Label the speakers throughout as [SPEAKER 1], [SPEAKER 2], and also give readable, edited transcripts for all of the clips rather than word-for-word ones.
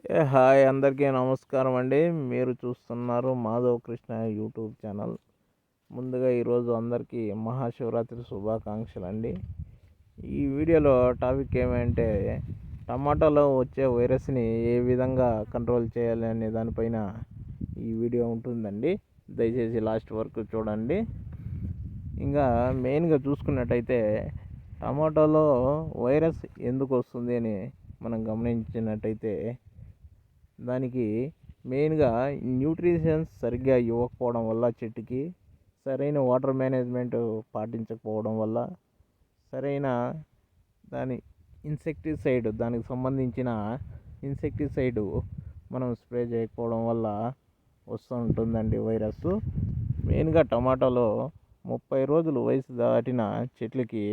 [SPEAKER 1] Hi అందరికీ నమస్కారం అండి. మీరు చూస్తున్నారు మాధవ్ కృష్ణ యూట్యూబ్ ఛానల్. ముందుగా ఈరోజు అందరికీ మహాశివరాత్రి శుభాకాంక్షలు అండి. ఈ వీడియోలో టాపిక్ ఏమంటే టమాటాలో వచ్చే వైరస్ని ఏ విధంగా కంట్రోల్ చేయాలి అనే దానిపైన ఈ వీడియో ఉంటుందండి. దయచేసి లాస్ట్ వరకు చూడండి. ఇంకా మెయిన్గా చూసుకున్నట్టయితే టమాటాలో వైరస్ ఎందుకు వస్తుంది అని మనం గమనించినట్టయితే దానికి మెయిన్గా న్యూట్రిషన్స్ సరిగ్గా ఇవ్వకపోవడం వల్ల, చెట్టుకి సరైన వాటర్ మేనేజ్మెంట్ పాటించకపోవడం వల్ల, సరైన దాని ఇన్సెక్టిసైడ్ దానికి సంబంధించిన ఇన్సెక్టిసైడ్ మనం స్ప్రే చేయకపోవడం వల్ల వస్తూ ఉంటుందండి వైరస్. మెయిన్గా టమాటాలో 30 రోజులు వయసు దాటిన చెట్లకి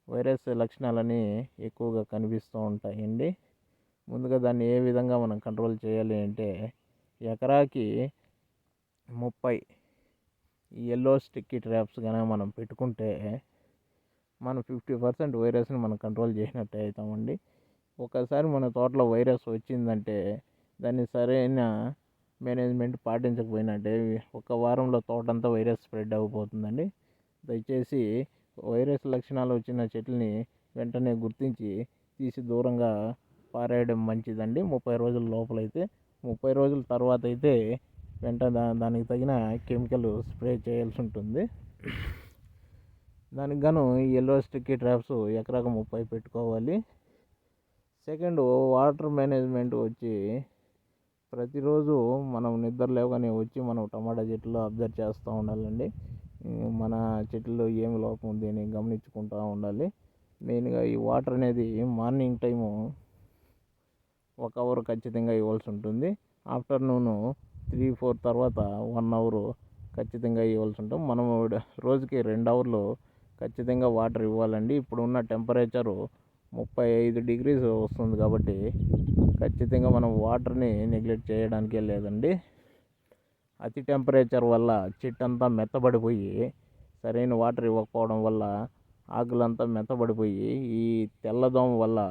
[SPEAKER 1] వైరస్ లక్షణాలని ఎక్కువగా కనిపిస్తూ ఉంటాయండి. ముందుగా దాన్ని ఏ విధంగా మనం కంట్రోల్ చేయాలి అంటే ఎకరాకి 30 ఎల్లో స్టిక్కీ ట్రాప్స్ కనుక మనం పెట్టుకుంటే మనం 50% వైరస్ని మనం కంట్రోల్ చేసినట్టు అవుతామండి. ఒకసారి మన తోటలో వైరస్ వచ్చిందంటే దాన్ని సరైన మేనేజ్మెంట్ పాటించకపోయినట్టే ఒక వారంలో తోటంతా వైరస్ స్ప్రెడ్ అయిపోతుందండి. దయచేసి వైరస్ లక్షణాలు వచ్చిన చెట్లని వెంటనే గుర్తించి తీసి దూరంగా పారేయడం మంచిదండి. 30 రోజుల లోపలైతే. 30 రోజుల తర్వాత అయితే దానికి తగిన కెమికల్ స్ప్రే చేయాల్సి ఉంటుంది. దానికి గాను ఎల్లో స్టిక్కీ ట్రాప్స్ ఎకరాకు 30 పెట్టుకోవాలి. సెకండ్, వాటర్ మేనేజ్మెంట్ వచ్చి ప్రతిరోజు మనం నిద్ర లేవగానే వచ్చి మనం టమాటా చెట్లు అబ్జర్వ్ చేస్తూ ఉండాలండి. మన చెట్లు ఏమి లోపం ఉంది అని గమనించుకుంటూ ఉండాలి. మెయిన్గా ఈ వాటర్ అనేది మార్నింగ్ టైము 1 అవర్ ఖచ్చితంగా ఇవ్వాల్సి ఉంటుంది. ఆఫ్టర్నూను 3-4 తర్వాత 1 అవర్ ఖచ్చితంగా ఇవ్వాల్సి ఉంటుంది. మనం రోజుకి 2 అవర్లు ఖచ్చితంగా వాటర్ ఇవ్వాలండి. ఇప్పుడున్న టెంపరేచరు 35 degrees వస్తుంది కాబట్టి ఖచ్చితంగా మనం వాటర్ని నెగ్లెక్ట్ చేయడానికే లేదండి. అతి టెంపరేచర్ వల్ల చెట్టు అంతా మెత్తబడిపోయి సరైన వాటర్ ఇవ్వకపోవడం వల్ల ఆకులంతా మెత్తబడిపోయి ఈ తెల్లదోమ వల్ల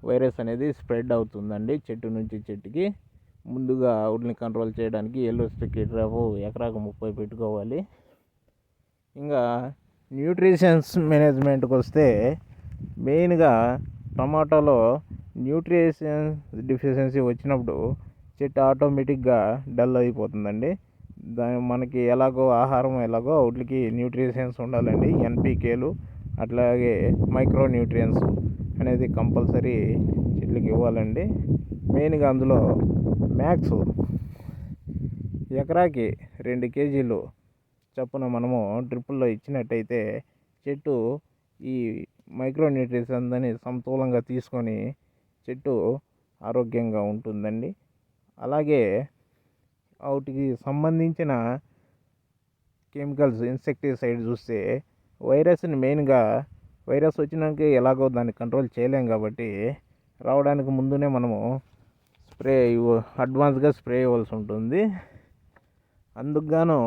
[SPEAKER 1] వైరస్ అనేది స్ప్రెడ్ అవుతుందండి చెట్టు నుంచి చెట్టుకి. ముందుగా వాటిని కంట్రోల్ చేయడానికి ఎల్లో స్టిక్కీ ట్రాప్ ఎకరాకు 30 పెట్టుకోవాలి. ఇంకా న్యూట్రిషన్స్ మేనేజ్మెంట్కి వస్తే మెయిన్గా టమాటాలో న్యూట్రిషన్ డెఫిషియన్సీ వచ్చినప్పుడు చెట్టు ఆటోమేటిక్గా డల్ అయిపోతుందండి. మనకి ఎలాగో ఆహారం ఎలాగో వాటికి న్యూట్రిషన్స్ ఉండాలండి. ఎన్పికేలు అట్లాగే మైక్రో న్యూట్రియన్స్ అనేది కంపల్సరీ చెట్లకి ఇవ్వాలండి. మెయిన్గా అందులో మ్యాక్స్ ఎకరాకి 2 kg చొప్పున మనము డ్రిప్పుల్లో ఇచ్చినట్టయితే చెట్టు ఈ మైక్రో న్యూట్రియన్స్ అందని సమతూలంగా తీసుకొని చెట్టు ఆరోగ్యంగా ఉంటుందండి. అలాగే వాటికి సంబంధించిన కెమికల్స్ ఇన్సెక్టిసైడ్ చూస్తే వైరస్ని మెయిన్గా వైరస్ వచ్చినాక ఎలాగో దాన్ని కంట్రోల్ చేయలేం కాబట్టి రావడానికి ముందునే మనము అడ్వాన్స్గా స్ప్రే ఇవ్వాల్సి ఉంటుంది. అందుకుగాను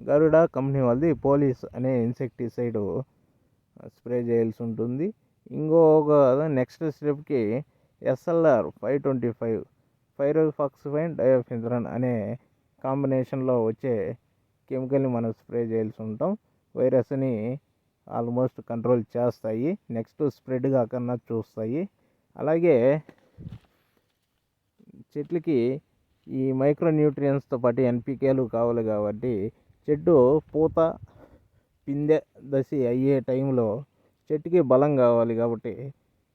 [SPEAKER 1] గరుడ కంపెనీ వాళ్ళది పోలీస్ అనే ఇన్సెక్టిసైడ్ స్ప్రే చేయాల్సి ఉంటుంది. ఇంకొక నెక్స్ట్ స్టెప్కి SLR 525 పైరోఫాక్సిఫైన్ డయాఫిన్థ్రాన్ అనే కాంబినేషన్లో వచ్చే కెమికల్ని మనం స్ప్రే చేయాల్సి ఉంటాం. వైరస్ని ఆల్మోస్ట్ కంట్రోల్ చేస్తాయి, నెక్స్ట్ స్ప్రెడ్ కాకుండా చూస్తాయి. అలాగే చెట్లకి ఈ మైక్రో న్యూట్రియన్స్తో పాటు ఎన్పికేలు కావాలి కాబట్టి చెట్టు పూత పిందె దశ అయ్యే టైంలో చెట్టుకి బలం కావాలి కాబట్టి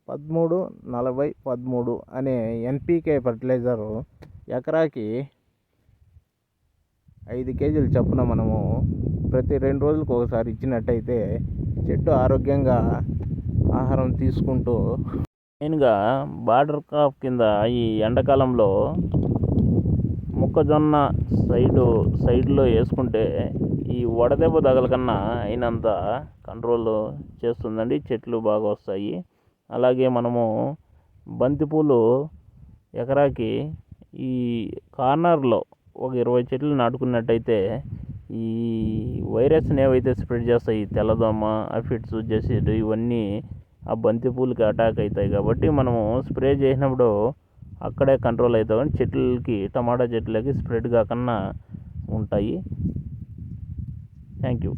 [SPEAKER 1] 13-40-13 అనే ఎన్పికే ఫర్టిలైజరు ఎకరాకి 5 kg చొప్పున మనము ప్రతి 2 రోజులకు ఒకసారి ఇచ్చినట్టయితే చెట్టు ఆరోగ్యంగా ఆహారం తీసుకుంటూ మెయిన్గా బార్డర్ క్రాప్ కింద ఈ ఎండాకాలంలో మొక్కజొన్న సైడ్లో వేసుకుంటే ఈ వడదెబ్బ తగలకన్నా అయినంత కంట్రోల్ చేస్తుందండి, చెట్లు బాగా వస్తాయి. అలాగే మనము బంతిపూలు ఎకరాకి ఈ కార్నర్లో ఒక 20 చెట్లు నాటుకున్నట్టయితే ఈ వైరస్ని ఏవైతే స్ప్రెడ్ చేస్తాయి తెల్లదోమ, అఫిడ్స్, జెసిడ్ ఇవన్నీ ఆ బంతి పూలకి అటాక్ అవుతాయి. కాబట్టి మనము స్ప్రే చేసినప్పుడు అక్కడే కంట్రోల్ అవుతాయి, కానీ చెట్లకి, టమాటా చెట్లకి స్ప్రెడ్ కాకుండా ఉంటాయి. Thank you.